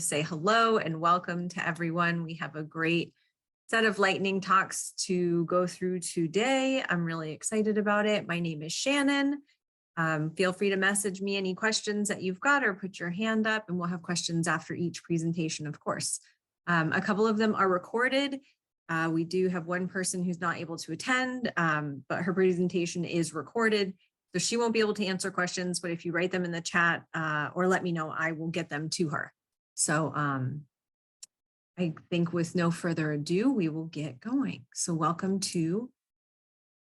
Say hello and welcome to everyone. We have a great set of lightning talks to go through today. I'm really excited about it. My name is Shannon. Feel free to message me any questions that you've got or put your hand up, and we'll have questions after each presentation, of course. A couple of them are recorded. We do have one person who's not able to attend, but her presentation is recorded. So she won't be able to answer questions, but if you write them in the chat or let me know, I will get them to her. So I think with no further ado, we will get going. So welcome to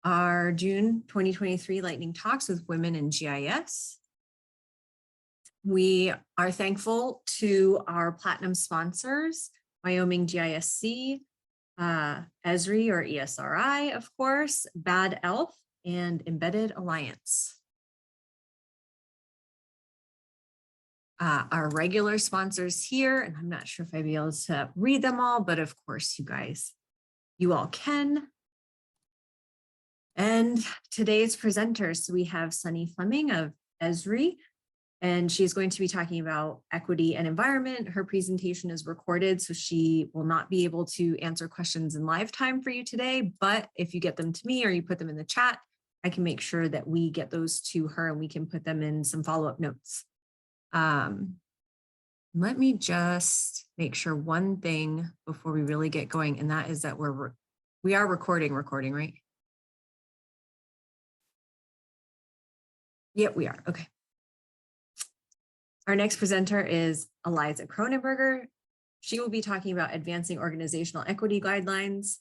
our June 2023 Lightning Talks with Women in GIS. We are thankful to our platinum sponsors, Wyoming GISC, ESRI or ESRI, of course, Bad Elf, and Embedded Alliance. Our regular sponsors here, and I'm not sure if I'd be able to read them all, but of course you all can. And today's presenters, we have Sunny Fleming of ESRI, and she's going to be talking about equity and environment. Her presentation is recorded, so she will not be able to answer questions in live time for you today, but if you get them to me or you put them in the chat, I can make sure that we get those to her and we can put them in some follow-up notes. Let me just make sure one thing before we really get going, and that is that we are recording, right? Yep, we are. Okay. Our next presenter is Eliza Kronenberger. She will be talking about advancing organizational equity guidelines.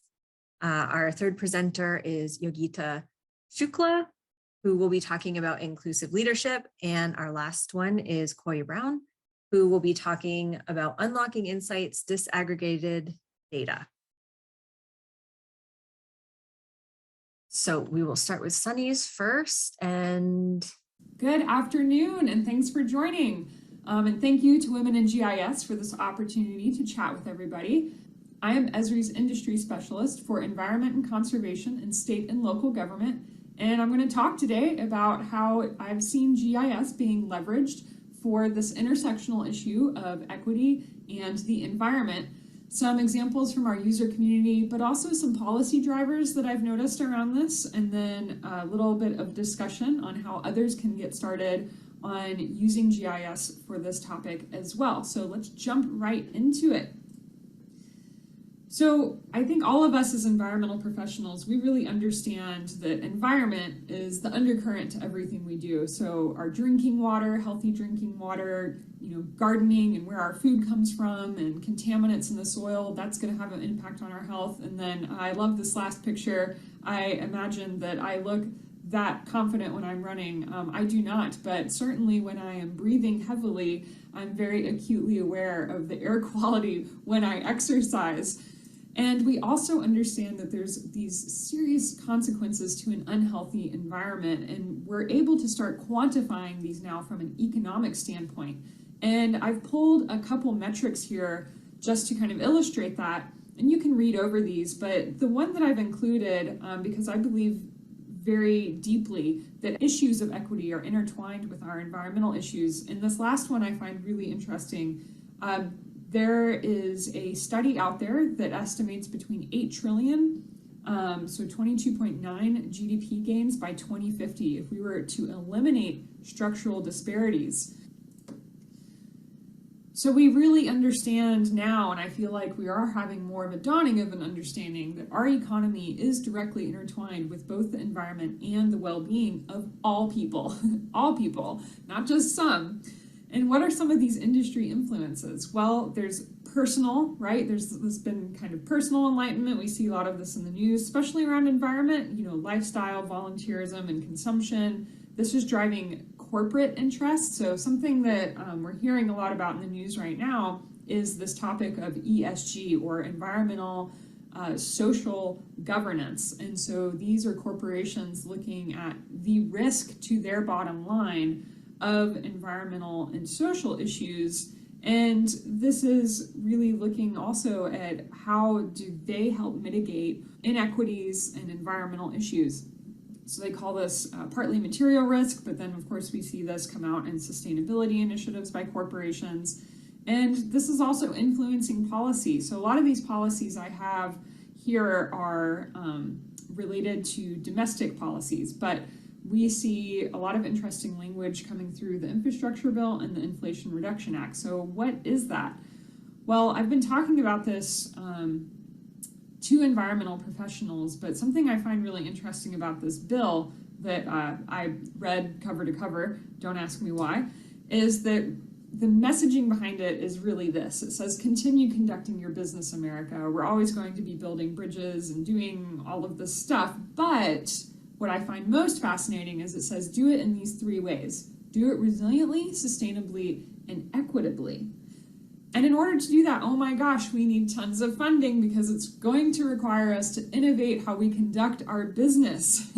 Our third presenter is Yogita Shukla, who will be talking about inclusive leadership. And our last one is Koya Brown, who will be talking about unlocking insights, disaggregated data. So we will start with Sunny's first. And good afternoon, and thanks for joining. And thank you to Women in GIS for this opportunity to chat with everybody. I am ESRI's industry specialist for environment and conservation in state and local government. And I'm going to talk today about how I've seen GIS being leveraged for this intersectional issue of equity and the environment. Some examples from our user community, but also some policy drivers that I've noticed around this, and then a little bit of discussion on how others can get started on using GIS for this topic as well. So let's jump right into it. So I think all of us as environmental professionals, we really understand that environment is the undercurrent to everything we do. So our drinking water, healthy drinking water, gardening and where our food comes from and contaminants in the soil, that's going to have an impact on our health. And then I love this last picture. I imagine that I look that confident when I'm running. I do not, but certainly when I am breathing heavily, I'm very acutely aware of the air quality when I exercise. And we also understand that there's these serious consequences to an unhealthy environment, and we're able to start quantifying these now from an economic standpoint. And I've pulled a couple metrics here just to kind of illustrate that, and you can read over these, but the one that I've included, because I believe very deeply that issues of equity are intertwined with our environmental issues. And this last one I find really interesting. There is a study out there that estimates between 8 trillion, so 22.9 GDP gains by 2050 if we were to eliminate structural disparities. So we really understand now, and I feel like we are having more of a dawning of an understanding that our economy is directly intertwined with both the environment and the well-being of all people, all people, not just some. And what are some of these industry influences? Well, there's personal, right? There's been kind of personal enlightenment. We see a lot of this in the news, especially around environment, lifestyle, volunteerism, and consumption. This is driving corporate interests. So something that we're hearing a lot about in the news right now is this topic of ESG, or environmental social governance. And so these are corporations looking at the risk to their bottom line of environmental and social issues. And this is really looking also at how do they help mitigate inequities and environmental issues. So they call this partly material risk, but then of course we see this come out in sustainability initiatives by corporations. And this is also influencing policy. So a lot of these policies I have here are related to domestic policies, but we see a lot of interesting language coming through the infrastructure bill and the Inflation Reduction Act. So what is that? Well, I've been talking about this to environmental professionals, but something I find really interesting about this bill that I read cover to cover, don't ask me why, is that the messaging behind it is really this. It says, continue conducting your business, America. We're always going to be building bridges and doing all of this stuff. But what I find most fascinating is it says, do it in these three ways. Do it resiliently, sustainably, and equitably. And in order to do that, oh my gosh, we need tons of funding because it's going to require us to innovate how we conduct our business.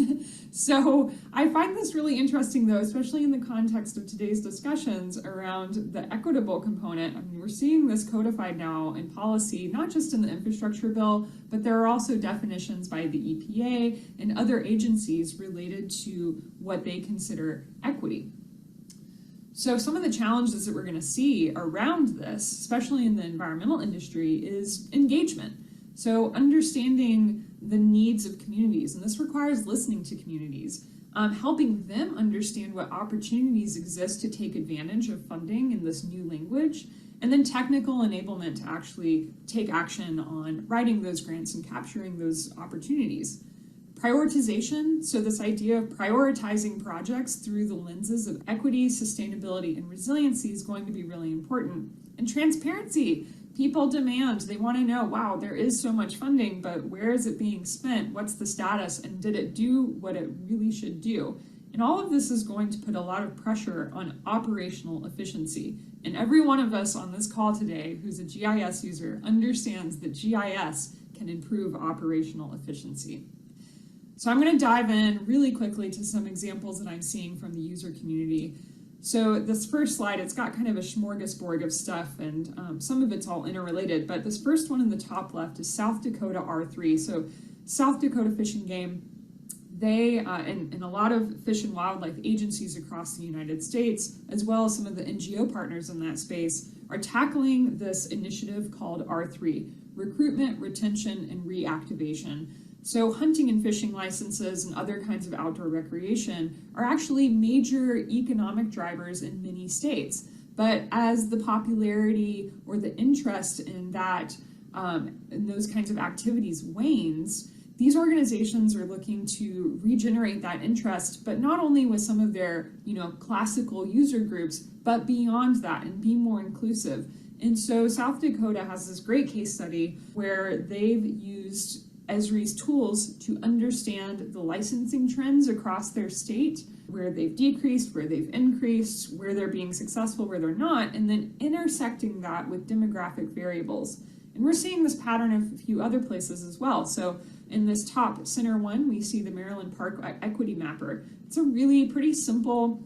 So I find this really interesting though, especially in the context of today's discussions around the equitable component. I mean, we're seeing this codified now in policy, not just in the infrastructure bill, but there are also definitions by the EPA and other agencies related to what they consider equity. So some of the challenges that we're going to see around this, especially in the environmental industry, is engagement. So understanding the needs of communities, and this requires listening to communities, helping them understand what opportunities exist to take advantage of funding in this new language, and then technical enablement to actually take action on writing those grants and capturing those opportunities. Prioritization, so this idea of prioritizing projects through the lenses of equity, sustainability, and resiliency is going to be really important. And transparency, people demand, they want to know, wow, there is so much funding, but where is it being spent? What's the status? And did it do what it really should do? And all of this is going to put a lot of pressure on operational efficiency. And every one of us on this call today who's a GIS user understands that GIS can improve operational efficiency. So I'm going to dive in really quickly to some examples that I'm seeing from the user community. So this first slide, it's got kind of a smorgasbord of stuff, and some of it's all interrelated, but this first one in the top left is South Dakota R3. So South Dakota Fish and Game, they, and a lot of fish and wildlife agencies across the United States, as well as some of the NGO partners in that space, are tackling this initiative called R3, Recruitment, Retention, and Reactivation. So hunting and fishing licenses and other kinds of outdoor recreation are actually major economic drivers in many states. But as the popularity or the interest in that, in those kinds of activities wanes, these organizations are looking to regenerate that interest, but not only with some of their, classical user groups, but beyond that and be more inclusive. And so South Dakota has this great case study where they've used Esri's tools to understand the licensing trends across their state, where they've decreased, where they've increased, where they're being successful, where they're not, and then intersecting that with demographic variables. And we're seeing this pattern of a few other places as well. So in this top center one, we see the Maryland Park Equity Mapper. It's a really pretty simple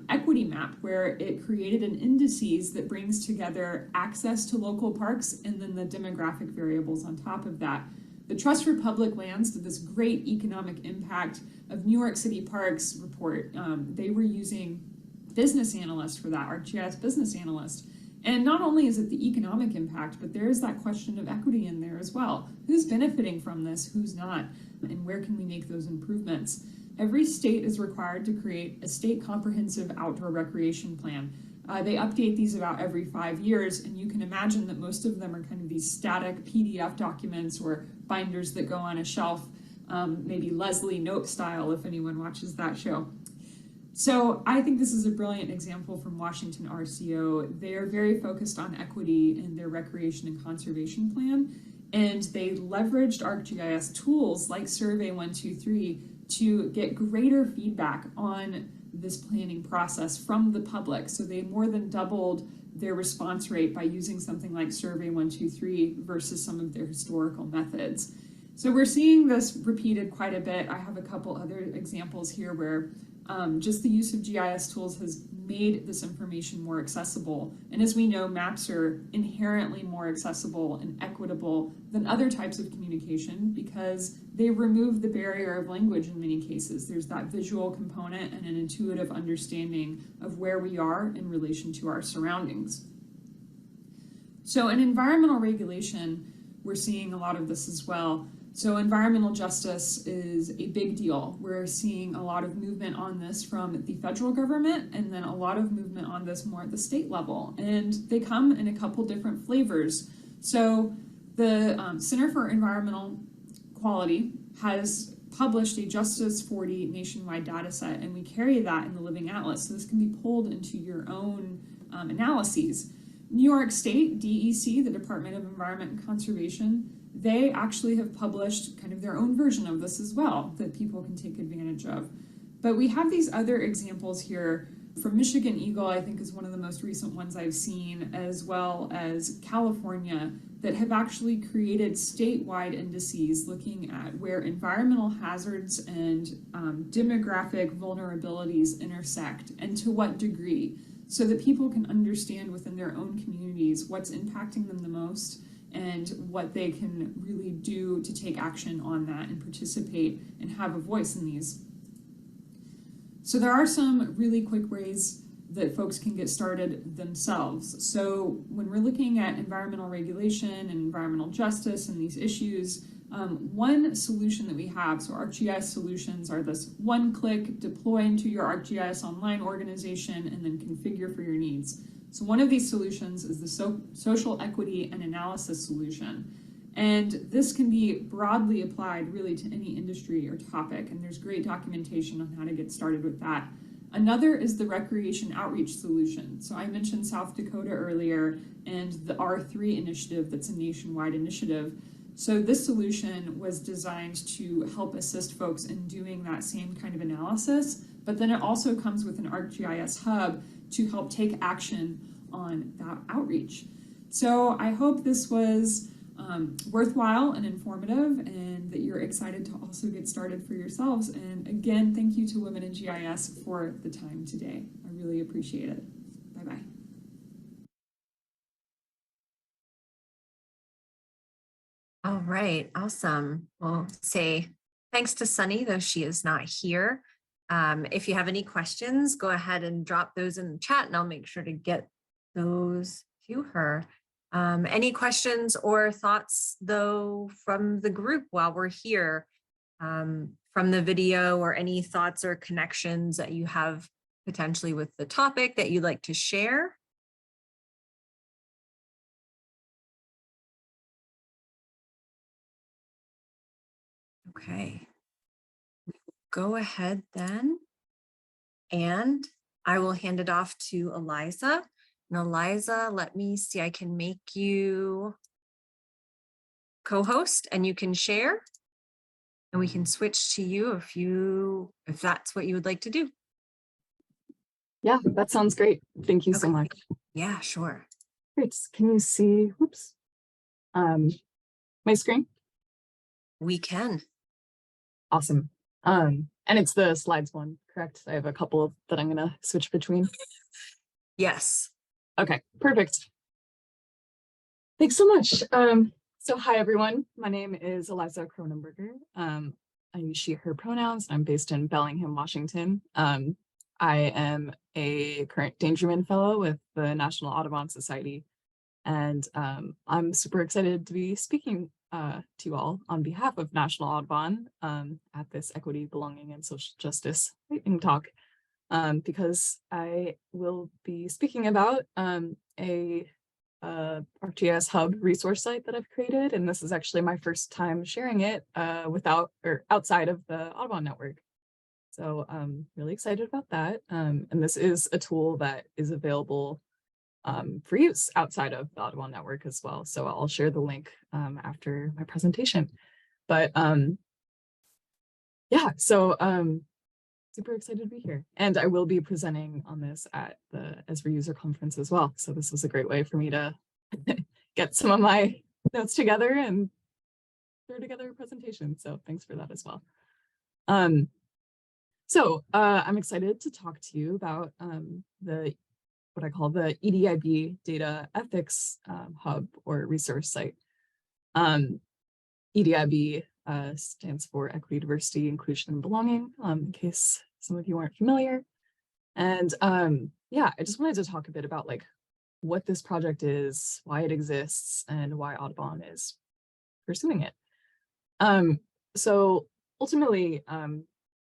equity map where it created an indices that brings together access to local parks and then the demographic variables on top of that. The Trust for Public Lands did this great economic impact of New York City Parks report. They were using business analysts for that, our GIS business analyst. And not only is it the economic impact, but there is that question of equity in there as well. Who's benefiting from this, who's not, and where can we make those improvements? Every state is required to create a state comprehensive outdoor recreation plan. They update these about every 5 years, and you can imagine that most of them are kind of these static PDF documents or binders that go on a shelf, maybe Leslie Knope style if anyone watches that show. So I think this is a brilliant example from Washington RCO. They are very focused on equity in their recreation and conservation plan, and they leveraged ArcGIS tools like Survey 123 to get greater feedback on this planning process from the public. So they more than doubled their response rate by using something like Survey 123 versus some of their historical methods. So we're seeing this repeated quite a bit. I have a couple other examples here where just the use of GIS tools has made this information more accessible. And as we know, maps are inherently more accessible and equitable than other types of communication because they remove the barrier of language in many cases. There's that visual component and an intuitive understanding of where we are in relation to our surroundings. So in environmental regulation, we're seeing a lot of this as well. So environmental justice is a big deal. We're seeing a lot of movement on this from the federal government, and then a lot of movement on this more at the state level. And they come in a couple different flavors. So the Center for Environmental Quality has published a Justice 40 nationwide data set, and we carry that in the Living Atlas. So this can be pulled into your own analyses. New York State, DEC, the Department of Environment and Conservation, they actually have published kind of their own version of this as well that people can take advantage of. But we have these other examples here from Michigan Eagle, I think is one of the most recent ones I've seen, as well as California, that have actually created statewide indices looking at where environmental hazards and demographic vulnerabilities intersect and to what degree, so that people can understand within their own communities what's impacting them the most and what they can really do to take action on that and participate and have a voice in these. So there are some really quick ways that folks can get started themselves. So when we're looking at environmental regulation and environmental justice and these issues, one solution that we have, so ArcGIS solutions are this one-click deploy into your ArcGIS online organization and then configure for your needs. So one of these solutions is the social equity and analysis solution. And this can be broadly applied really to any industry or topic, and there's great documentation on how to get started with that. Another is the recreation outreach solution. So I mentioned South Dakota earlier and the R3 initiative that's a nationwide initiative. So this solution was designed to help assist folks in doing that same kind of analysis, but then it also comes with an ArcGIS hub to help take action on that outreach. So I hope this was worthwhile and informative, and that you're excited to also get started for yourselves. And again, thank you to Women in GIS for the time today. I really appreciate it. Bye-bye. All right, awesome. Well, say thanks to Sunny, though she is not here. If you have any questions, go ahead and drop those in the chat and I'll make sure to get those to her. Any questions or thoughts, though, from the group while we're here, from the video, or any thoughts or connections that you have potentially with the topic that you'd like to share? Okay, go ahead then. And I will hand it off to Eliza. And Eliza, let me see, I can make you co-host and you can share. And we can switch to you if that's what you would like to do. Yeah, that sounds great. Thank you so much. Yeah, sure. Great. Can you see, whoops, my screen? We can. Awesome. And it's the slides one, correct? I have a couple that I'm gonna switch between. Yes. Okay, perfect. Thanks so much. So hi everyone, my name is Eliza Kronenberger. I use she, her pronouns. I'm based in Bellingham, Washington. I am a current Dangerman Fellow with the National Audubon Society. And I'm super excited to be speaking to you all on behalf of National Audubon at this Equity, Belonging, and Social Justice lightning talk, because I will be speaking about a ArcGIS Hub resource site that I've created, and this is actually my first time sharing it outside of the Audubon network. So I'm really excited about that. And this is a tool that is available for use outside of the Audubon network as well. So I'll share the link after my presentation. But yeah, so super excited to be here. And I will be presenting on this at the Esri User Conference as well. So this was a great way for me to get some of my notes together and throw together a presentation. So thanks for that as well. So I'm excited to talk to you about what I call the EDIB Data Ethics Hub or resource site. EDIB stands for Equity, Diversity, Inclusion, and Belonging, in case some of you aren't familiar. And yeah, I just wanted to talk a bit about like what this project is, why it exists, and why Audubon is pursuing it. So ultimately,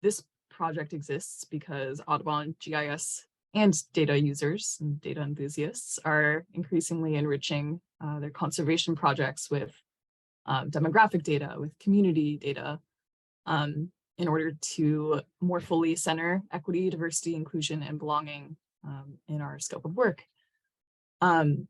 this project exists because Audubon GIS and data users and data enthusiasts are increasingly enriching their conservation projects with demographic data, with community data, in order to more fully center equity, diversity, inclusion, and belonging in our scope of work. And,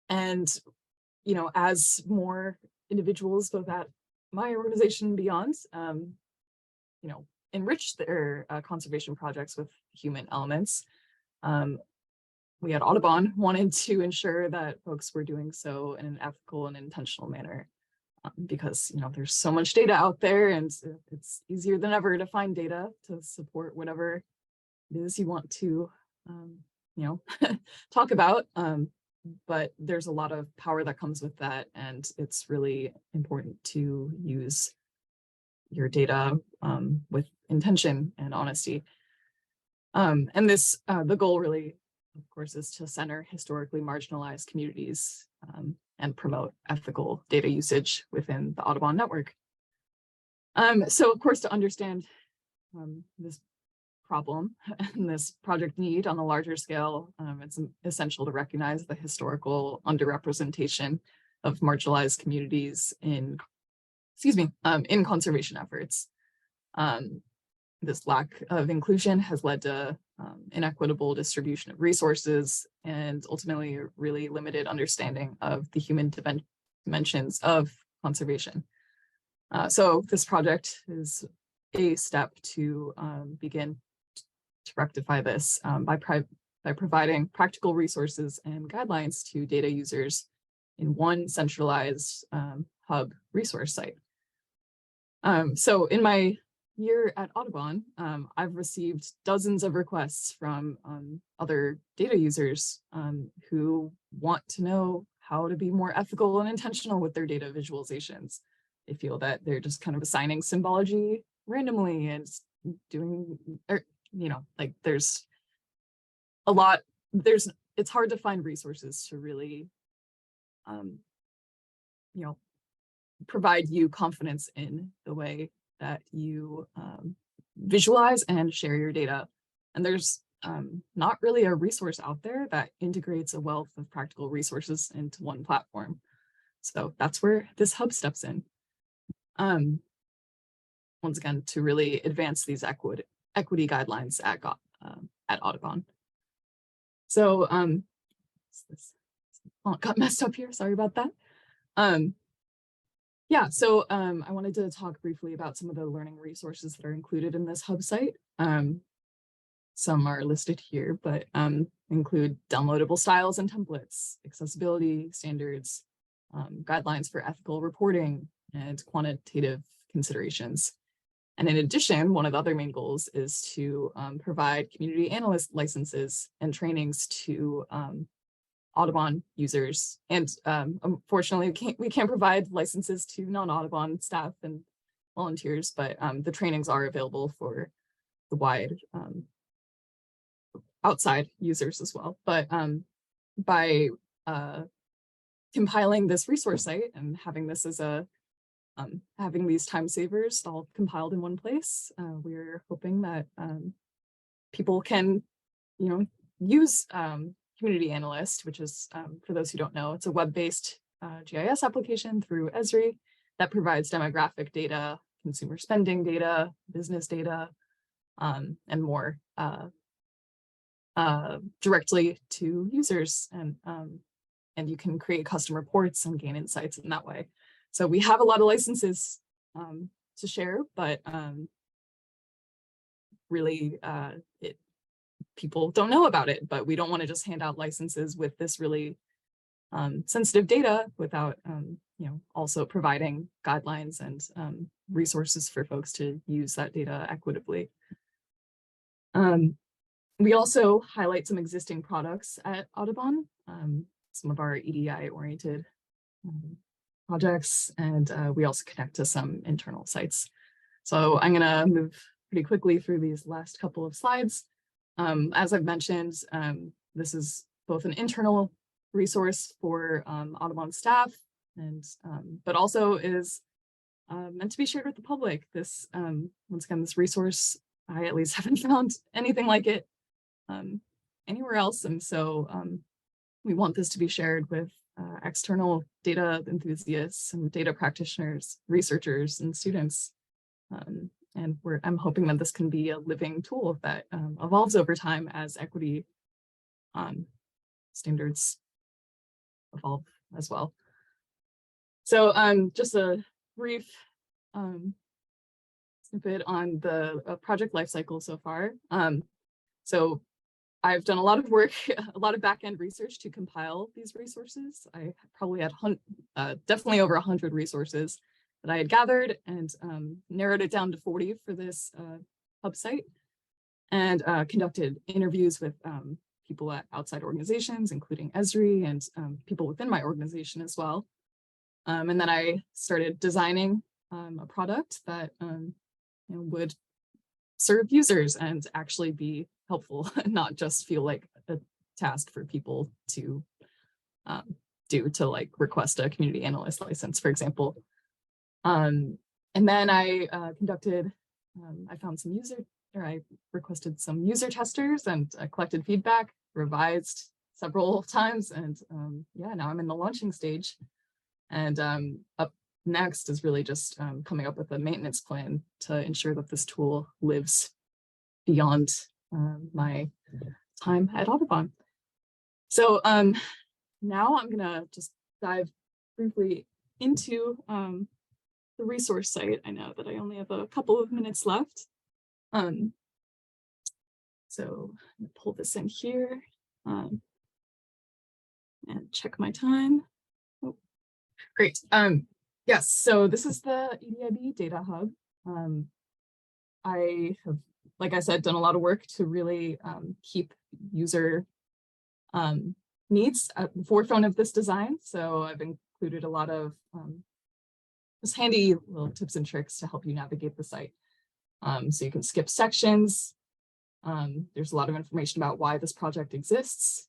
you know, as more individuals, both at my organization and beyond, you know, enrich their conservation projects with human elements, we at Audubon wanted to ensure that folks were doing so in an ethical and intentional manner, because, you know, there's so much data out there, and it's easier than ever to find data to support whatever it is you want to, you know, talk about. But there's a lot of power that comes with that, and it's really important to use your data with intention and honesty. And this, the goal really, of course, is to center historically marginalized communities and promote ethical data usage within the Audubon network. So of course, to understand this problem and this project need on a larger scale, it's essential to recognize the historical underrepresentation of marginalized communities in, in conservation efforts. This lack of inclusion has led to inequitable distribution of resources and ultimately a really limited understanding of the human dimensions of conservation. So this project is a step to begin to rectify this by providing practical resources and guidelines to data users in one centralized hub resource site. So in my year at Audubon, I've received dozens of requests from other data users who want to know how to be more ethical and intentional with their data visualizations. They feel that they're just kind of assigning symbology randomly and doing, or, you know, like there's a lot, it's hard to find resources to really, you know, provide you confidence in the way that you visualize and share your data. And there's not really a resource out there that integrates a wealth of practical resources into one platform. So that's where this hub steps in. Once again, to really advance these equity guidelines at Audubon. So this font got messed up here, sorry about that. Yeah, so I wanted to talk briefly about some of the learning resources that are included in this hub site. Some are listed here, but include downloadable styles and templates, accessibility standards, guidelines for ethical reporting, and quantitative considerations. And in addition, one of the other main goals is to provide community analyst licenses and trainings to Audubon users. And unfortunately, we can't provide licenses to non-Audubon staff and volunteers, but the trainings are available for the wide outside users as well. But by compiling this resource site and having this as a having these time savers all compiled in one place, we're hoping that people can, you know, use Community Analyst, which is, for those who don't know, it's a web-based GIS application through Esri that provides demographic data, consumer spending data, business data, and more directly to users. And you can create custom reports and gain insights in that way. So we have a lot of licenses to share, but really people don't know about it, but we don't want to just hand out licenses with this really sensitive data without you know, also providing guidelines and resources for folks to use that data equitably. We also highlight some existing products at Audubon, some of our EDI-oriented projects, and we also connect to some internal sites. So I'm gonna move pretty quickly through these last couple of slides. As I've mentioned, this is both an internal resource for Audubon staff, and but also is meant to be shared with the public. This, once again, this resource, I at least haven't found anything like it anywhere else. And so we want this to be shared with external data enthusiasts and data practitioners, researchers, and students. And I'm hoping that this can be a living tool that evolves over time as equity standards evolve as well. So just a brief snippet on the project lifecycle so far. So I've done a lot of work, a lot of back-end research to compile these resources. I probably had definitely over 100 resources that I had gathered, and narrowed it down to 40 for this hub site, and conducted interviews with people at outside organizations, including Esri, and people within my organization as well. And then I started designing a product that would serve users and actually be helpful, and not just feel like a task for people to do, to like request a community analyst license, for example. And then I I requested some user testers, and collected feedback, revised several times, and yeah, now I'm in the launching stage. And up next is really just coming up with a maintenance plan to ensure that this tool lives beyond my time at Audubon. So now I'm gonna just dive briefly into the resource site. I know that I only have a couple of minutes left. So I'm gonna pull this in here and check my time. Oh, great. Yes, so this is the EDIB data hub. I have, like I said, done a lot of work to really keep user needs at the forefront of this design. So I've included a lot of just handy little tips and tricks to help you navigate the site. So you can skip sections. There's a lot of information about why this project exists.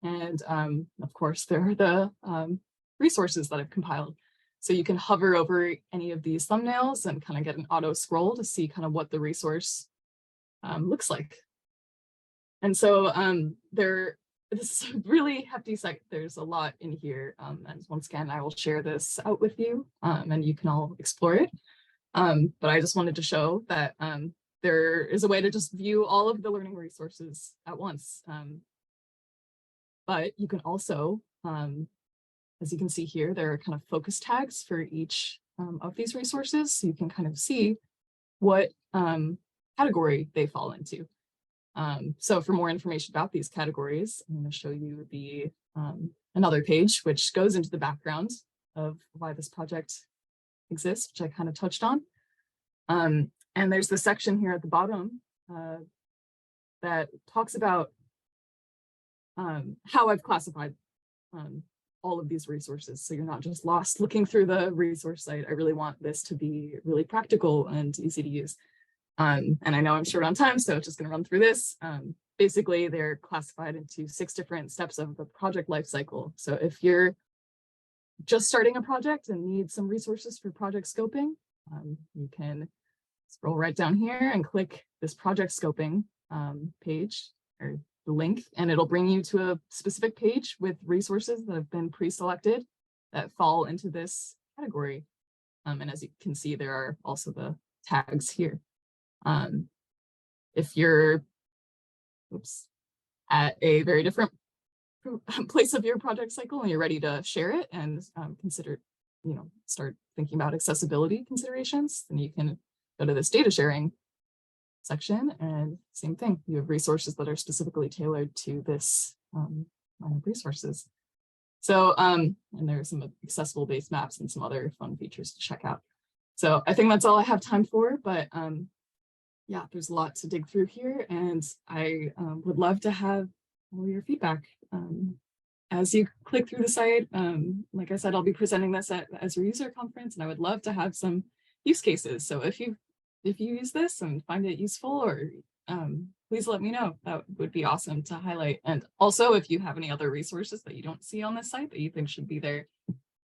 And of course, there are the resources that I've compiled. So you can hover over any of these thumbnails and kind of get an auto scroll to see kind of what the resource looks like. And so this is a really hefty site. There's a lot in here. And once again, I will share this out with you and you can all explore it. But I just wanted to show that there is a way to just view all of the learning resources at once. But you can also, as you can see here, there are kind of focus tags for each of these resources. So you can kind of see what category they fall into. So for more information about these categories, I'm going to show you the another page, which goes into the background of why this project exists, which I kind of touched on. And there's the section here at the bottom that talks about how I've classified all of these resources. So you're not just lost looking through the resource site. I really want this to be really practical and easy to use. And I know I'm short on time, so just going to run through this. Basically, they're classified into 6 different steps of the project lifecycle. So if you're just starting a project and need some resources for project scoping, you can scroll right down here and click this project scoping page, or the link, and it'll bring you to a specific page with resources that have been pre-selected that fall into this category. And as you can see, there are also the tags here. If you're at a very different place of your project cycle and you're ready to share it and consider, start thinking about accessibility considerations, then you can go to this data sharing section, and same thing, you have resources that are specifically tailored to this line of resources. So, and there's some accessible base maps and some other fun features to check out. So I think that's all I have time for, but yeah, there's a lot to dig through here, and I would love to have all your feedback. As you click through the site, like I said, I'll be presenting this at the Esri User Conference, and I would love to have some use cases. So if you use this and find it useful, or please let me know. That would be awesome to highlight. And also, if you have any other resources that you don't see on this site that you think should be there,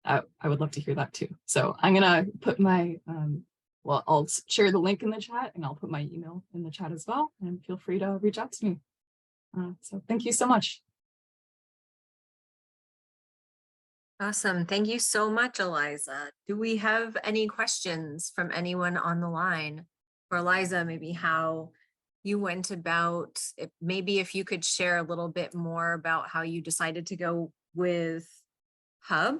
I would love to hear that too. So I'm gonna put my, well, I'll share the link in the chat and I'll put my email in the chat as well. And feel free to reach out to me. So thank you so much. Awesome. Thank you so much, Eliza. Do we have any questions from anyone on the line? For Eliza, maybe how you went about, maybe if you could share a little bit more about how you decided to go with Hub.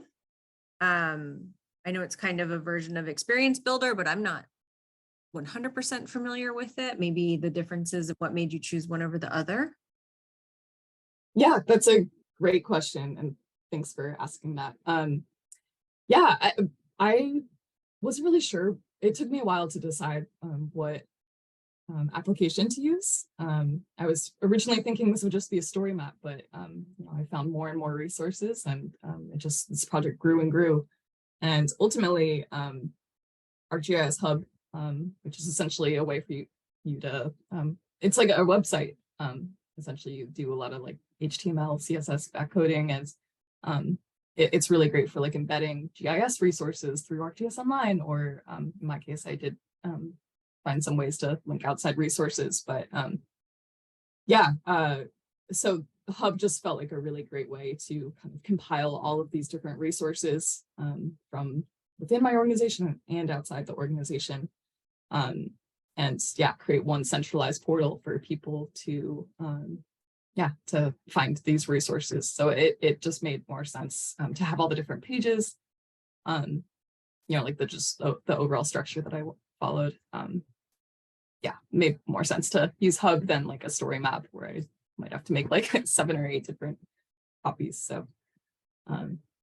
I know it's kind of a version of Experience Builder, but I'm not 100% familiar with it. Maybe the differences of what made you choose one over the other. Yeah, that's a great question. And thanks for asking that. Yeah, I wasn't really sure. It took me a while to decide what application to use. I was originally thinking this would just be a story map, but you know, I found more and more resources, and this project grew and grew. And ultimately, ArcGIS Hub, which is essentially a way for you to, it's like a website. Essentially, you do a lot of like HTML, CSS backcoding, and it's really great for like embedding GIS resources through ArcGIS Online, or in my case, I did find some ways to link outside resources. But yeah, so the Hub just felt like a really great way to kind of compile all of these different resources from within my organization and outside the organization. And yeah, create one centralized portal for people to to find these resources. So it just made more sense to have all the different pages, you know, like the overall structure that I followed. Yeah, made more sense to use Hub than like a story map where I might have to make like 7 or 8 different copies. So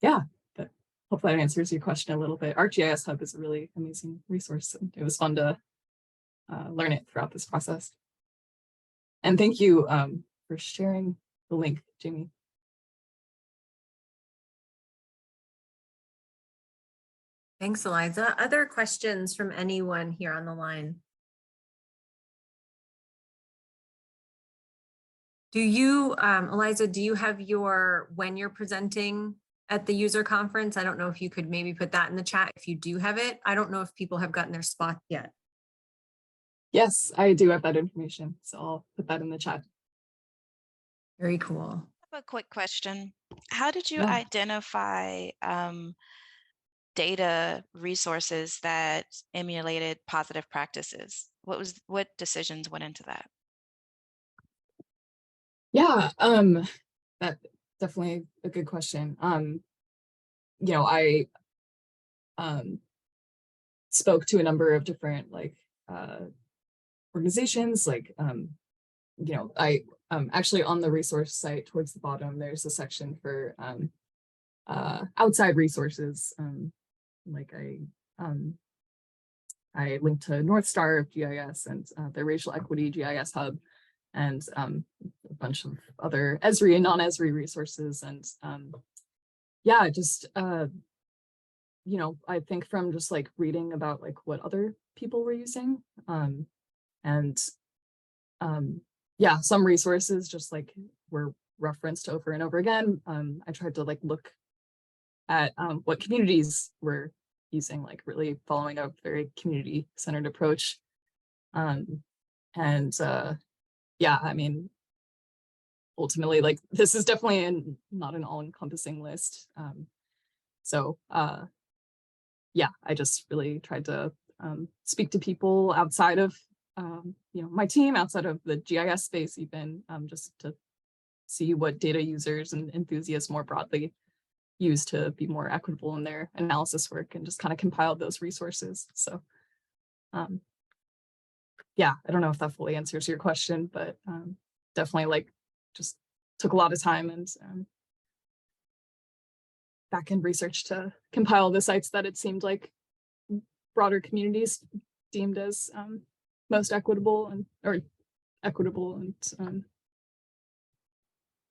yeah, but hopefully that answers your question a little bit. ArcGIS Hub is a really amazing resource, and it was fun to learn it throughout this process. And thank you for sharing the link, Jamie. Thanks, Eliza. Other questions from anyone here on the line? Do you, Eliza, do you have when you're presenting at the user conference? I don't know if you could maybe put that in the chat if you do have it. I don't know if people have gotten their spots yet. Yes, I do have that information, so I'll put that in the chat. Very cool. I have a quick question. How did you Yeah. identify data resources that emulated positive practices? What decisions went into that? Yeah, that's definitely a good question. You know, I spoke to a number of different like organizations, like you know, I actually on the resource site towards the bottom, there's a section for outside resources. Like I linked to North Star of GIS and the Racial Equity GIS Hub, and a bunch of other Esri and non-Esri resources. And yeah, just you know, I think from just like reading about like what other people were using, and yeah, some resources just like were referenced over and over again. I tried to like look at what communities were using, like really following a very community-centered approach. And yeah, I mean, ultimately, like this is definitely not an all-encompassing list. So yeah, I just really tried to speak to people outside of you know, my team, outside of the GIS space even, just to see what data users and enthusiasts more broadly use to be more equitable in their analysis work, and just kind of compiled those resources. So yeah, I don't know if that fully answers your question, but definitely like just took a lot of time and back-end research to compile the sites that it seemed like broader communities deemed as most equitable and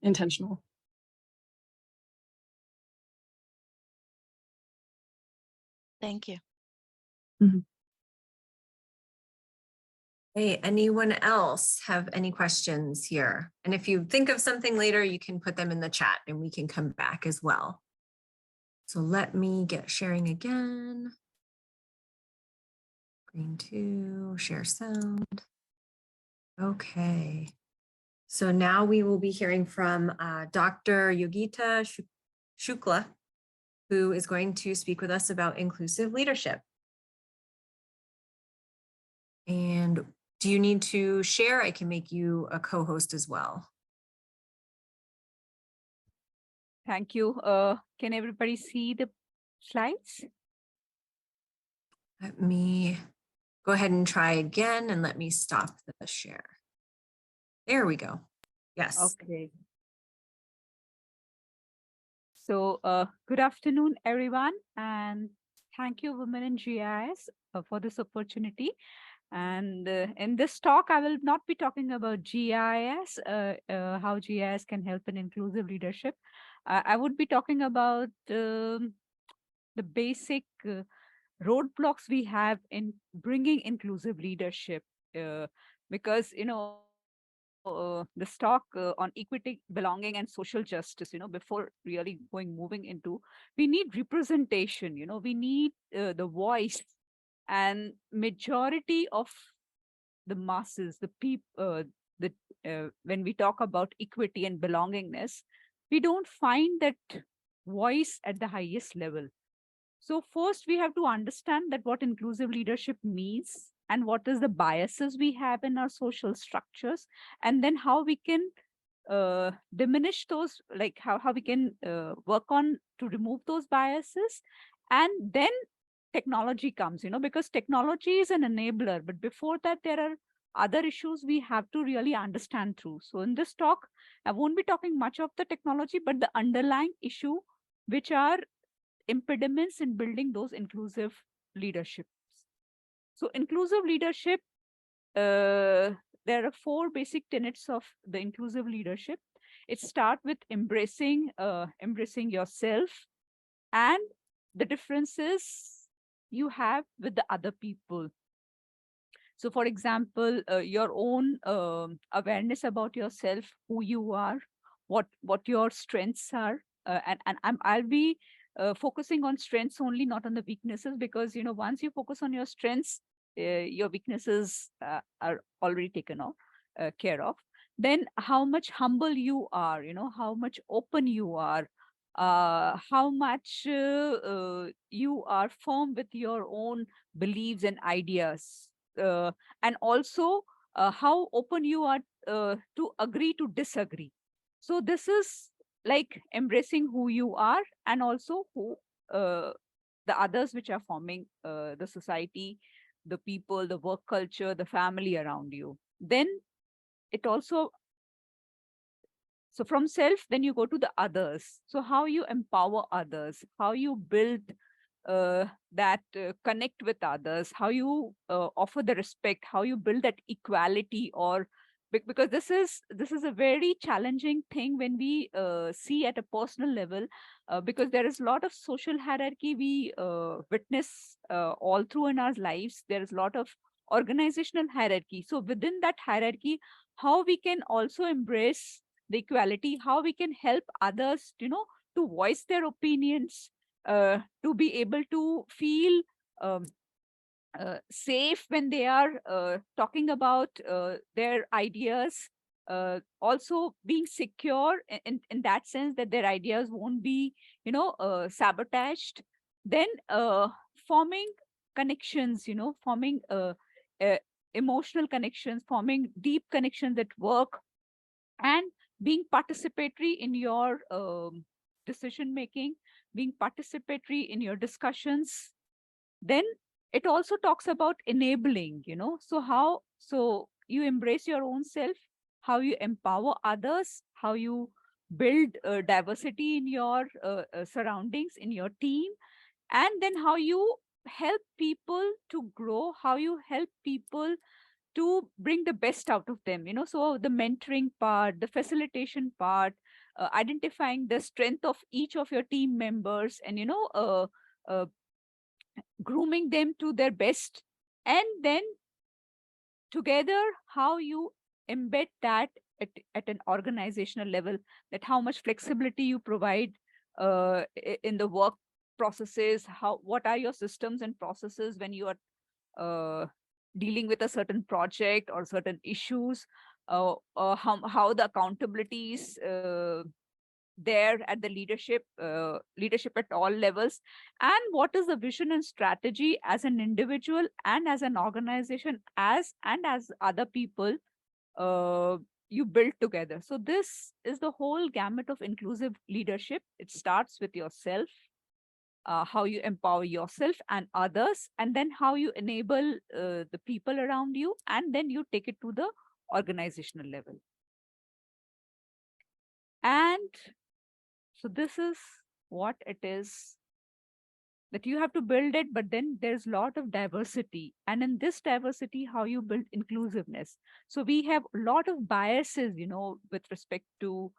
intentional. Thank you. Mm-hmm. Hey, anyone else have any questions here? And if you think of something later, you can put them in the chat and we can come back as well. So let me get sharing again. Green 2, share sound. Okay. So now we will be hearing from Dr. Yogita Shukla, who is going to speak with us about inclusive leadership. And do you need to share? I can make you a co-host as well. Thank you. Can everybody see the slides? Let me go ahead and try again and let me stop the share. There we go. Yes. Okay. So good afternoon, everyone, and thank you, Women in GIS, for this opportunity. And in this talk, I will not be talking about GIS, how GIS can help in inclusive leadership. I would be talking about the basic roadblocks we have in bringing inclusive leadership, because this talk on equity, belonging, and social justice, before really moving into, we need representation. We need the voice, and majority of the masses, the people, when we talk about equity and belongingness, we don't find that voice at the highest level. So first, we have to understand that what inclusive leadership means and what is the biases we have in our social structures, and then how we can diminish those, like how we can work on to remove those biases. And then technology comes, because technology is an enabler, but before that, there are other issues we have to really understand through. So in this talk, I won't be talking much of the technology, but the underlying issue, which are impediments in building those inclusive leaderships. So inclusive leadership, there are 4 basic tenets of the inclusive leadership. It starts with embracing yourself and the differences you have with the other people. So for example, your own awareness about yourself, who you are, what your strengths are, and I'll be focusing on strengths only, not on the weaknesses, because once you focus on your strengths, your weaknesses are already taken care of. Then how much humble you are, how much open you are, how much you are firm with your own beliefs and ideas, and also how open you are to agree to disagree. So this is like embracing who you are, and also who the others which are forming the society, the people, the work culture, the family around you. Then it also, so from self, then you go to the others. So how you empower others, how you build that connect with others, how you offer the respect, how you build that equality, or because this is a very challenging thing when we see at a personal level, because there is a lot of social hierarchy we witness all through in our lives. There is a lot of organizational hierarchy. So within that hierarchy, how we can also embrace the equality, how we can help others, to voice their opinions, to be able to feel um, safe when they are talking about their ideas, also being secure in that sense that their ideas won't be, sabotaged. Then forming connections, forming emotional connections, forming deep connections at work, and being participatory in your decision making, being participatory in your discussions. Then it also talks about enabling, so you embrace your own self, how you empower others, how you build diversity in your surroundings, in your team, and then how you help people to grow, how you help people to bring the best out of them, so the mentoring part, the facilitation part, identifying the strength of each of your team members, and grooming them to their best, and then together, how you embed that at an organizational level, that how much flexibility you provide in the work processes, what are your systems and processes when you are dealing with a certain project or certain issues, how the accountabilities there at the leadership at all levels, and what is the vision and strategy as an individual and as an organization, as other people you build together. So this is the whole gamut of inclusive leadership. It starts with yourself, how you empower yourself and others, and then how you enable the people around you, and then you take it to the organizational level. And so this is what it is, that you have to build it, but then there's a lot of diversity. And in this diversity, how you build inclusiveness. So we have a lot of biases, with respect to,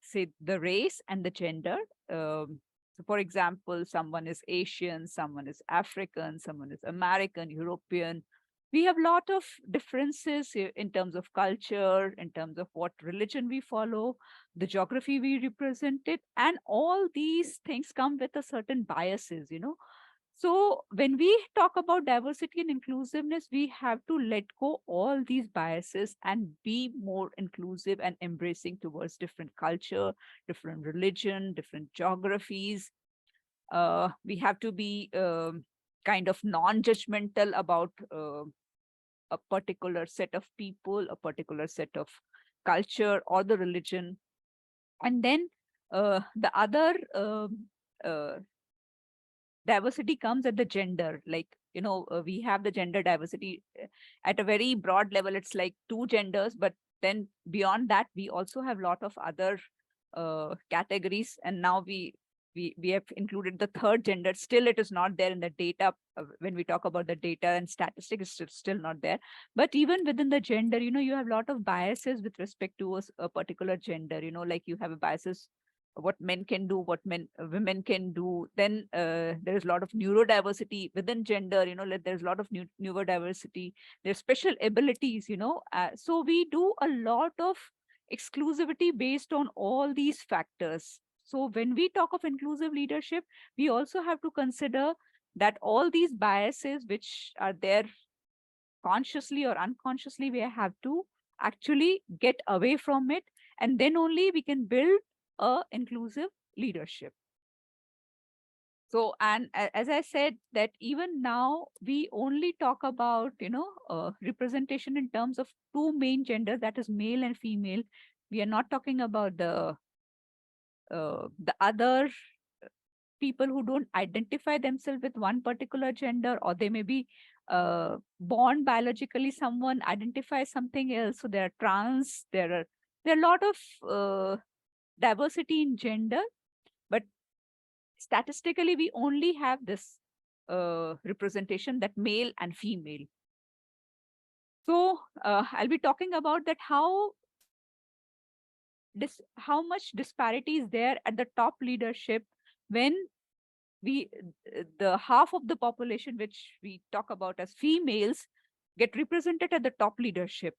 say, the race and the gender. So for example, someone is Asian, someone is African, someone is American, European. We have a lot of differences in terms of culture, in terms of what religion we follow, the geography we represented, and all these things come with a certain biases. So when we talk about diversity and inclusiveness, we have to let go all these biases and be more inclusive and embracing towards different culture, different religion, different geographies. We have to be kind of non-judgmental about a particular set of people, a particular set of culture or the religion. And then the other diversity comes at the gender. Like, we have the gender diversity at a very broad level. It's like 2 genders, but then beyond that, we also have a lot of other categories. And now we have included the 3rd gender. Still, it is not there in the data. When we talk about the data and statistics, it's still not there. But even within the gender, you have a lot of biases with respect to a particular gender. Like you have a biases what men can do, what women can do. Then there is a lot of neurodiversity within gender. There's a lot of neurodiversity. There's special abilities. So we do a lot of exclusivity based on all these factors. So when we talk of inclusive leadership, we also have to consider that all these biases which are there consciously or unconsciously, we have to actually get away from it, and then only we can build a inclusive leadership. So, and as I said, that even now we only talk about, representation in terms of 2 main genders, that is male and female. We are not talking about the other people who don't identify themselves with one particular gender, or they may be born biologically, someone identifies something else. So there are trans, there are a lot of diversity in gender, but statistically we only have this representation, that male and female. So I'll be talking about that, how much disparity is there at the top leadership when the half of the population which we talk about as females get represented at the top leadership.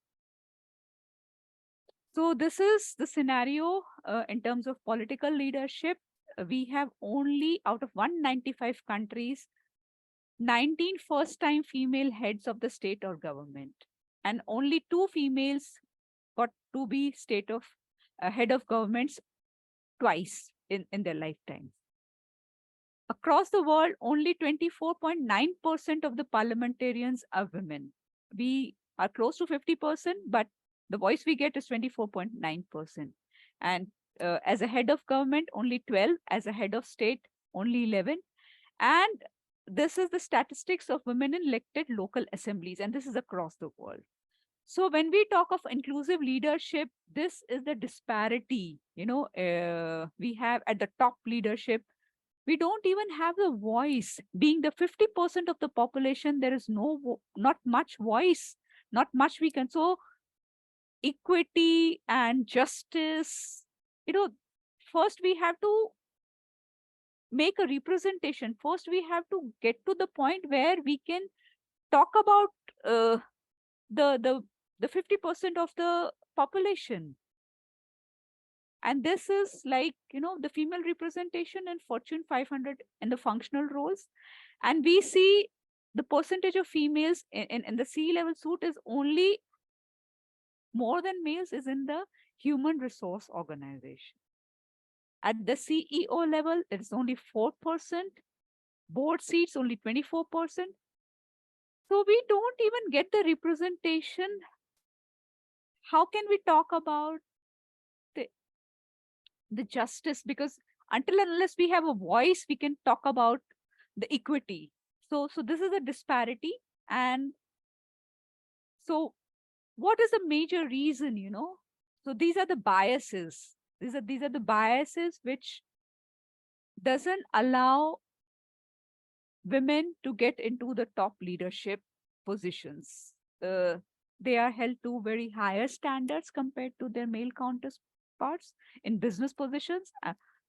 So this is the scenario in terms of political leadership. We have only, out of 195 countries, 19 first-time female heads of the state or government, and only 2 females got to be head of governments twice in their lifetime. Across the world, only 24.9% of the parliamentarians are women. We are close to 50%, but the voice we get is 24.9%. And as a head of government, only 12. As a head of state, only 11. And this is the statistics of women in elected local assemblies, and this is across the world. So when we talk of inclusive leadership, this is the disparity, we have at the top leadership. We don't even have the voice. Being the 50% of the population, there is not much voice, not much we can. So equity and justice, first we have to make a representation. First, we have to get to the point where we can talk about the 50% of the population. And this is like, the female representation in Fortune 500 in the functional roles. And we see the percentage of females in the C-level suit is only more than males is in the human resource organization. At the CEO level, it's only 4%, board seats only 24%. So we don't even get the representation. How can we talk about the justice? Because until and unless we have a voice, we can talk about the equity. So this is a disparity. And so what is the major reason, So these are the biases. These are the biases which doesn't allow women to get into the top leadership positions. They are held to very higher standards compared to their male counterparts in business positions.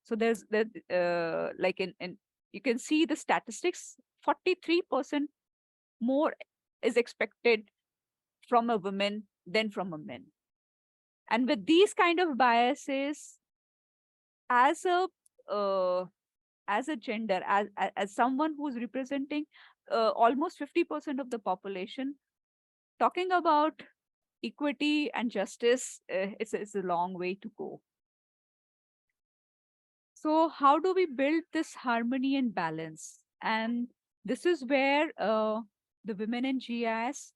So there's that, like in you can see the statistics, 43% more is expected from a woman than from a man. And with these kind of biases, as a gender, as someone who's representing almost 50% of the population, talking about equity and justice, it's a long way to go. So how do we build this harmony and balance? And this is where the Women in GIS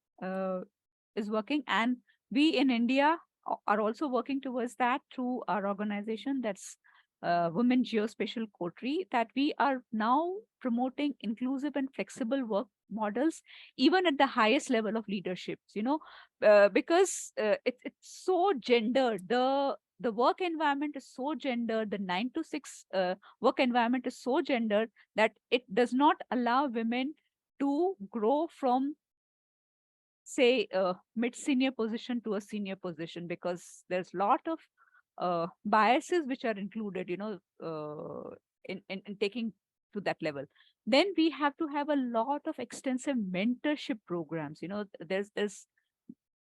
is working. And we in India are also working towards that through our organization, that's Women Geospatial Coterie, that we are now promoting inclusive and flexible work models, even at the highest level of leaderships, because it's so gendered. The work environment is so gendered, the 9 to 6 work environment is so gendered that it does not allow women to grow from, say, a mid-senior position to a senior position, because there's a lot of biases which are included, in taking to that level. Then we have to have a lot of extensive mentorship programs. There's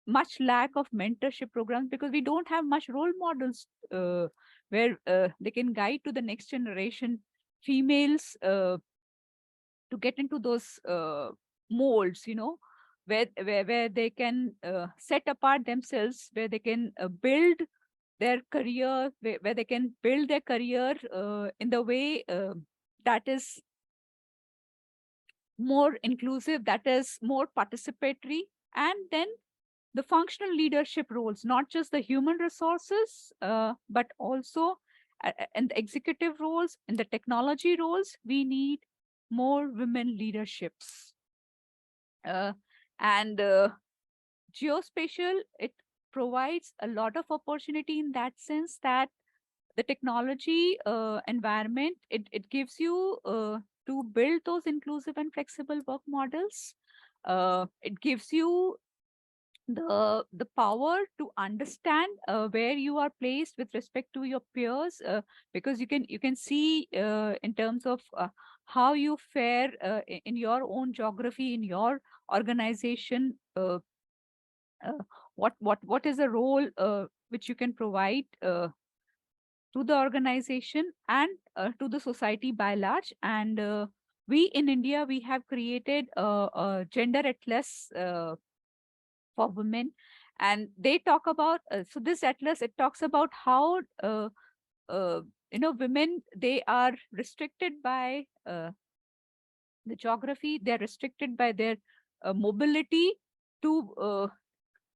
much lack of mentorship programs because we don't have much role models where they can guide to the next generation females to get into those molds, where they can set apart themselves, where they can build their career, where they can build their career in the way that is more inclusive, that is more participatory. And then the functional leadership roles, not just the human resources, but also in the executive roles, in the technology roles, we need more women leaderships. And geospatial, it provides a lot of opportunity in that sense that the technology environment, it gives you to build those inclusive and flexible work models. It gives you the power to understand where you are placed with respect to your peers, because you can see in terms of how you fare in your own geography, in your organization, what is the role which you can provide to the organization and to the society by large. And we in India, we have created a gender atlas for women, and they talk about so this atlas, it talks about how women, they are restricted by the geography, they're restricted by their mobility to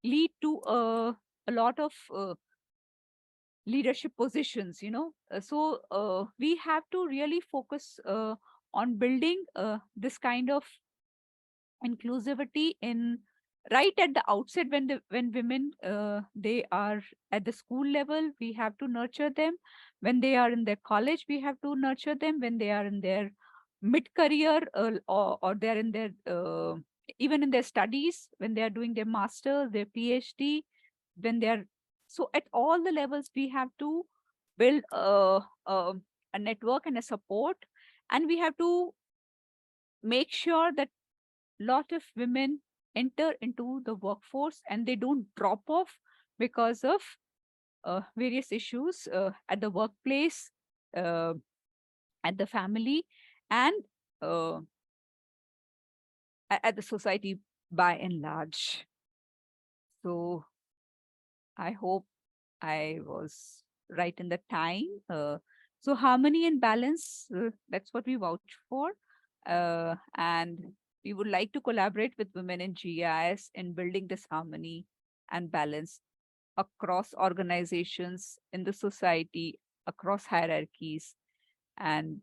lead to a lot of leadership positions. So we have to really focus on building this kind of inclusivity in right at the outset. When women they are at the school level, we have to nurture them. When they are in their college, we have to nurture them. When they are in their mid career, or they're in their even in their studies, when they are doing their master's, their PhD, when they are, so at all the levels we have to build a network and a support, and we have to make sure that lot of women enter into the workforce and they don't drop off because of various issues at the workplace, uh, at the family, and uh, at the society by and large. So I hope I was right in the time. So harmony and balance, that's what we vouch for. And we would like to collaborate with women in GIS in building this harmony and balance across organizations, in the society, across hierarchies, and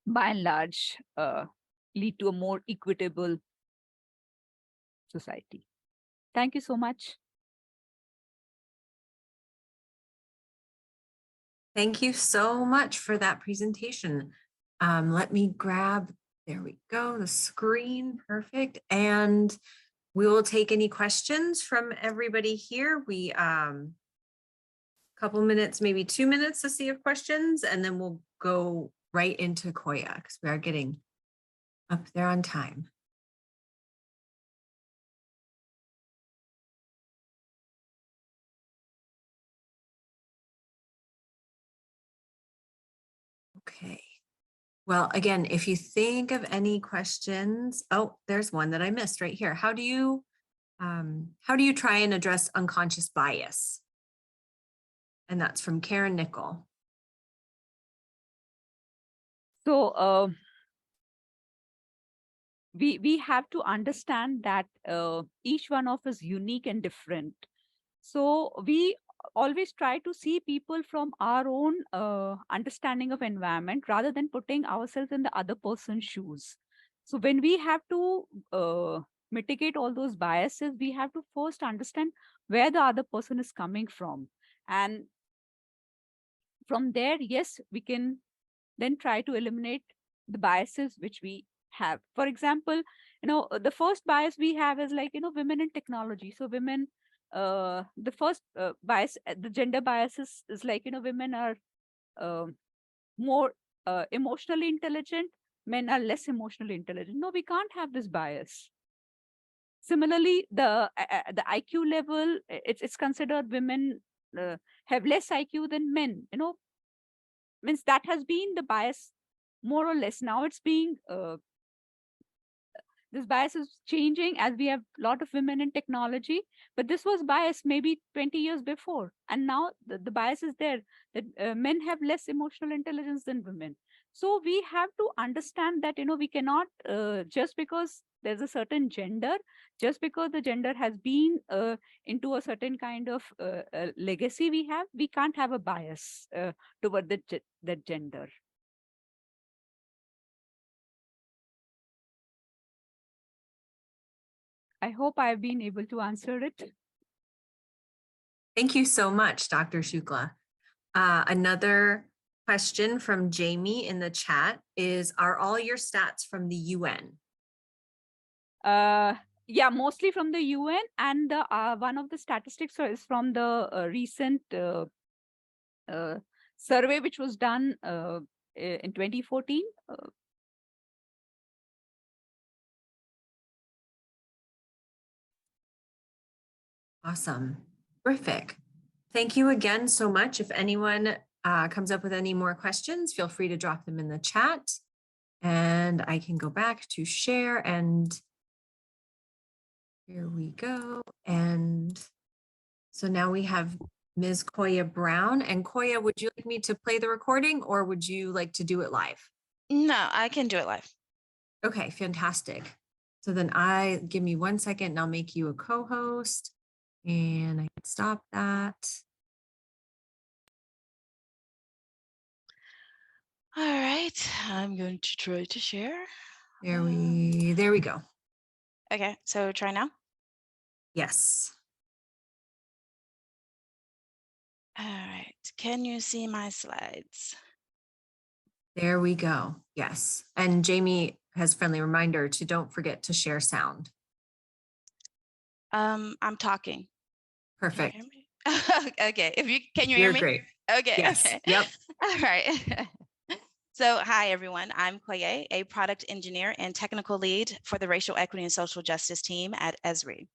by and large, lead to a more equitable society. Thank you so much. Thank you so much for that presentation. Let me grab, there we go, the screen, perfect. And we will take any questions from everybody here. We, couple minutes, maybe 2 minutes to see if questions, and then we'll go right into Koya because we are getting up there on time. Okay. Well, again, if you think of any questions, oh, there's one that I missed right here. How do you try and address unconscious bias? And that's from Karen Nickel. So we have to understand that each one of us is unique and different. So we always try to see people from our own understanding of environment rather than putting ourselves in the other person's shoes. So when we have to mitigate all those biases, we have to first understand where the other person is coming from. And from there, yes, we can then try to eliminate the biases which we have. For example, the first bias we have is like, women in technology. So women, the first bias, the gender bias is like, women are more emotionally intelligent, men are less emotionally intelligent. No, we can't have this bias. Similarly, the IQ level, it's considered women have less IQ than men, means that has been the bias more or less. Now it's being this bias is changing as we have a lot of women in technology, but this was bias maybe 20 years before, and now the bias is there that men have less emotional intelligence than women. So we have to understand that we cannot just because there's a certain gender, just because the gender has been into a certain kind of legacy we can't have a bias toward that gender. I hope I've been able to answer it. Thank you so much, Dr. Shukla. Another question from Jamie in the chat is, are all your stats from the UN? Yeah, mostly from the UN, and one of the statistics is from the recent survey which was done in 2014. Awesome. Terrific. Thank you again so much. If anyone comes up with any more questions, feel free to drop them in the chat. And I can go back to share, and here we go. And so now we have Ms. Koya Brown. And Koya, would you like me to play the recording or would you like to do it live? No, I can do it live. Okay, fantastic. So then give me 1 second and I'll make you a co-host, and I can stop that. All right, I'm going to try to share. There we go. Okay, so try now. Yes. All right, can you see my slides? There we go. Yes. And Jamie has friendly reminder to don't forget to share sound. I'm talking. Perfect. Can you hear me? Okay, can you hear me? You're great. Okay. Yes. Okay. Yep. All right. So, hi everyone, I'm Koya, a product engineer and technical lead for the Racial Equity and Social Justice team at Esri.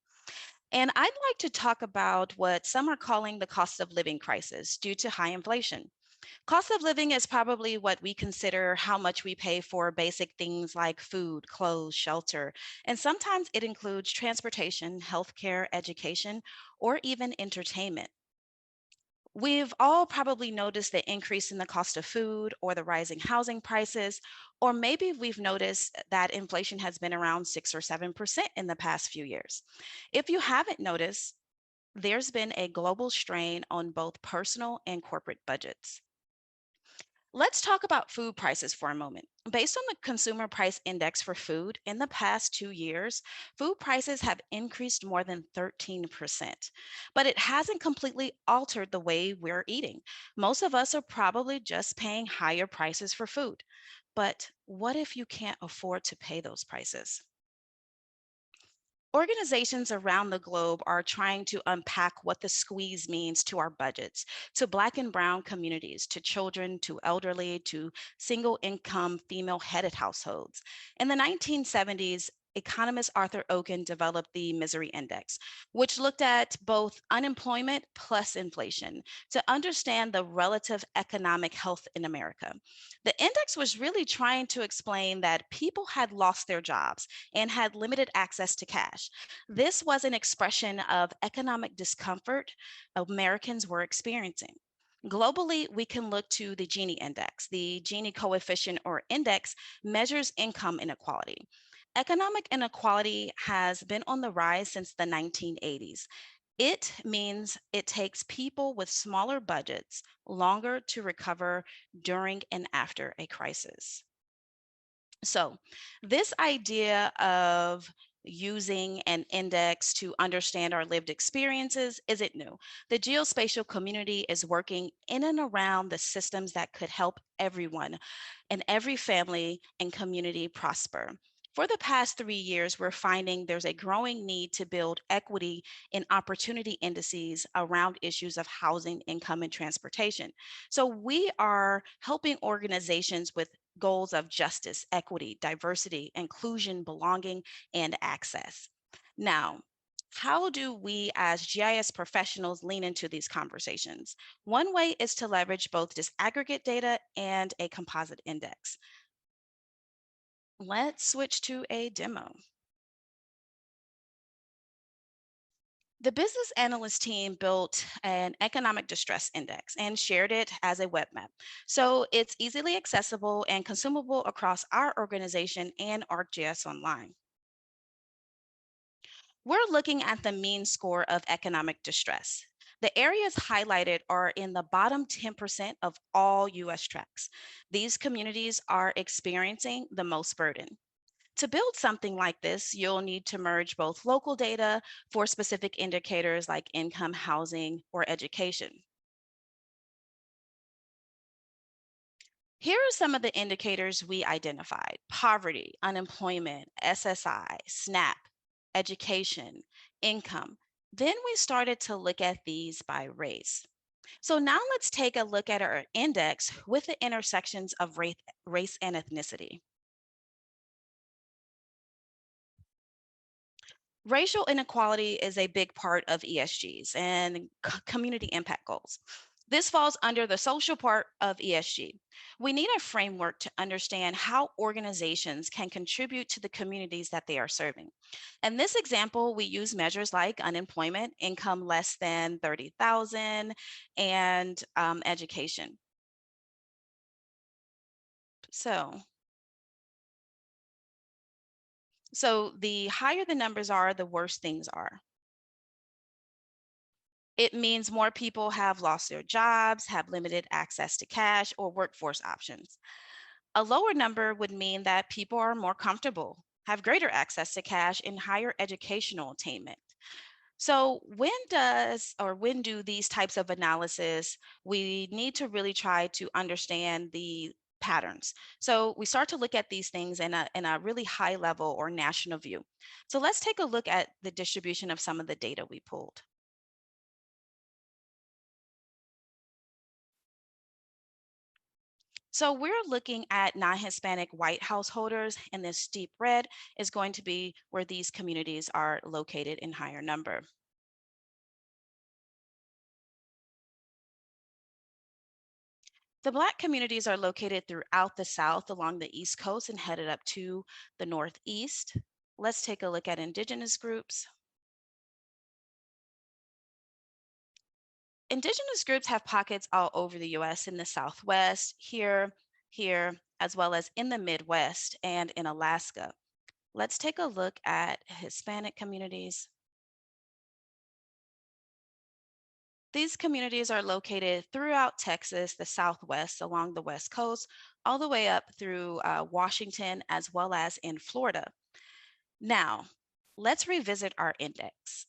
And I'd like to talk about what some are calling the cost of living crisis due to high inflation. Cost of living is probably what we consider how much we pay for basic things like food, clothes, shelter, and sometimes it includes transportation, healthcare, education, or even entertainment. We've all probably noticed the increase in the cost of food or the rising housing prices, or maybe we've noticed that inflation has been around 6 or 7% in the past few years. If you haven't noticed, there's been a global strain on both personal and corporate budgets. Let's talk about food prices for a moment. Based on the Consumer Price Index for food, in the past 2 years, food prices have increased more than 13%. But it hasn't completely altered the way we're eating. Most of us are probably just paying higher prices for food. But what if you can't afford to pay those prices? Organizations around the globe are trying to unpack what the squeeze means to our budgets, to Black and Brown communities, to children, to elderly, to single income female headed households. In the 1970s, economist Arthur Oken developed the Misery Index, which looked at both unemployment plus inflation to understand the relative economic health in America. The index was really trying to explain that people had lost their jobs and had limited access to cash. This was an expression of economic discomfort Americans were experiencing. Globally, we can look to the Gini index. The Gini coefficient or index measures income inequality. Economic inequality has been on the rise since the 1980s. It means it takes people with smaller budgets longer to recover during and after a crisis. So, this idea of using an index to understand our lived experiences isn't new. The geospatial community is working in and around the systems that could help everyone and every family and community prosper. For the past 3 years, we're finding there's a growing need to build equity in opportunity indices around issues of housing, income, and transportation. So we are helping organizations with goals of justice, equity, diversity, inclusion, belonging, and access. Now, how do we as GIS professionals lean into these conversations? One way is to leverage both disaggregate data and a composite index. Let's switch to a demo. The business analyst team built an economic distress index and shared it as a web map. So it's easily accessible and consumable across our organization and ArcGIS Online. We're looking at the mean score of economic distress. The areas highlighted are in the bottom 10% of all US tracts. These communities are experiencing the most burden. To build something like this, you'll need to merge both local data for specific indicators like income, housing, or education. Here are some of the indicators we identified: poverty, unemployment, SSI, SNAP, education, income. Then we started to look at these by race. So now let's take a look at our index with the intersections of race and ethnicity. Racial inequality is a big part of ESGs and community impact goals. This falls under the social part of ESG. We need a framework to understand how organizations can contribute to the communities that they are serving. In this example, we use measures like unemployment, income less than 30,000, and education. So the higher the numbers are, the worse things are. It means more people have lost their jobs, have limited access to cash or workforce options. A lower number would mean that people are more comfortable, have greater access to cash, and higher educational attainment. So when do these types of analysis, we need to really try to understand the patterns. So we start to look at these things in a really high level or national view. So let's take a look at the distribution of some of the data we pulled. So we're looking at non-Hispanic white householders, and this deep red is going to be where these communities are located in higher number. The Black communities are located throughout the South along the East Coast and headed up to the Northeast. Let's take a look at Indigenous groups. Indigenous groups have pockets all over the US in the Southwest, here, as well as in the Midwest and in Alaska. Let's take a look at Hispanic communities. These communities are located throughout Texas, the Southwest, along the West Coast, all the way up through Washington, as well as in Florida. Now, let's revisit our index.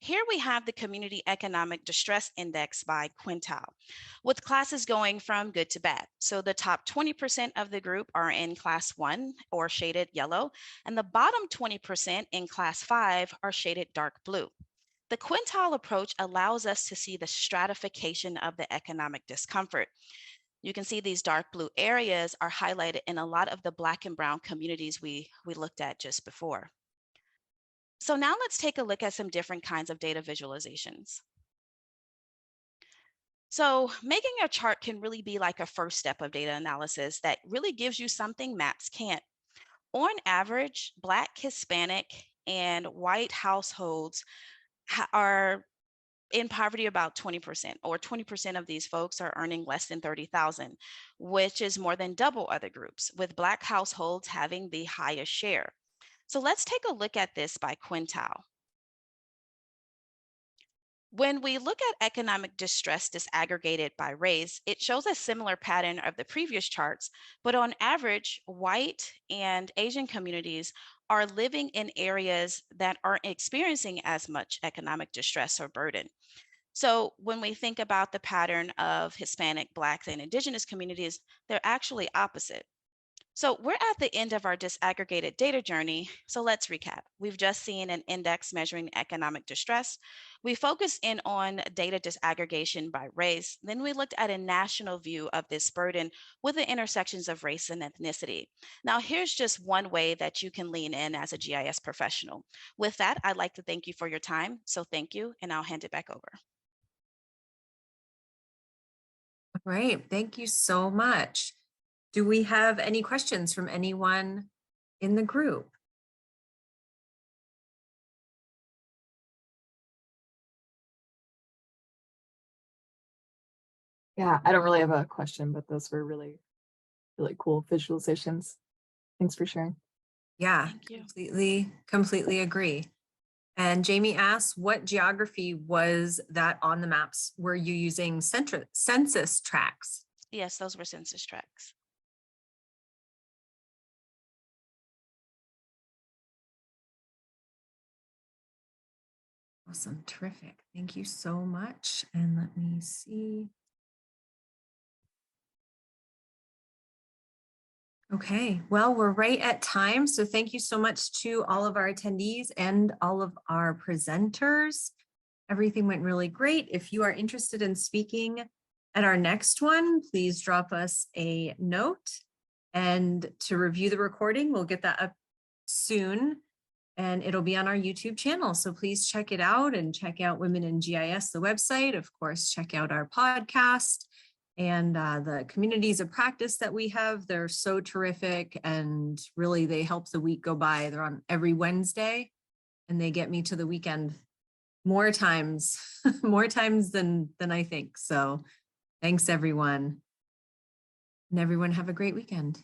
Here we have the Community Economic Distress Index by quintile, with classes going from good to bad. So the top 20% of the group are in class 1 or shaded yellow, and the bottom 20% in class 5 are shaded dark blue. The quintile approach allows us to see the stratification of the economic discomfort. You can see these dark blue areas are highlighted in a lot of the Black and Brown communities we looked at just before. So now let's take a look at some different kinds of data visualizations. So making a chart can really be like a first step of data analysis that really gives you something maps can't. On average, Black, Hispanic, and white households are in poverty about 20%, or 20% of these folks are earning less than $30,000, which is more than double other groups, with Black households having the highest share. So let's take a look at this by quintile. When we look at economic distress disaggregated by race, it shows a similar pattern of the previous charts, but on average, white and Asian communities are living in areas that aren't experiencing as much economic distress or burden. So when we think about the pattern of Hispanic, Black, and Indigenous communities, they're actually opposite. So we're at the end of our disaggregated data journey. So let's recap. We've just seen an index measuring economic distress. We focused in on data disaggregation by race. Then we looked at a national view of this burden with the intersections of race and ethnicity. Now, here's just one way that you can lean in as a GIS professional. With that, I'd like to thank you for your time. So thank you, and I'll hand it back over. Great, thank you so much. Do we have any questions from anyone in the group? Yeah, I don't really have a question, but those were really, really cool visualizations. Thanks for sharing. Yeah, Thank you. completely agree. And Jamie asks, what geography was that on the maps? Were you using census tracts? Yes, those were census tracts. Awesome, terrific. Thank you so much. And let me see. Okay, well, we're right at time. So thank you so much to all of our attendees and all of our presenters. Everything went really great. If you are interested in speaking at our next one, please drop us a note. And to review the recording, we'll get that up soon. And it'll be on our YouTube channel. So please check it out and check out Women in GIS, the website. Of course, check out our podcast and the communities of practice that we have. They're so terrific, and really they help the week go by. They're on every Wednesday, and they get me to the weekend more times, more times than I think. So thanks everyone. And everyone have a great weekend.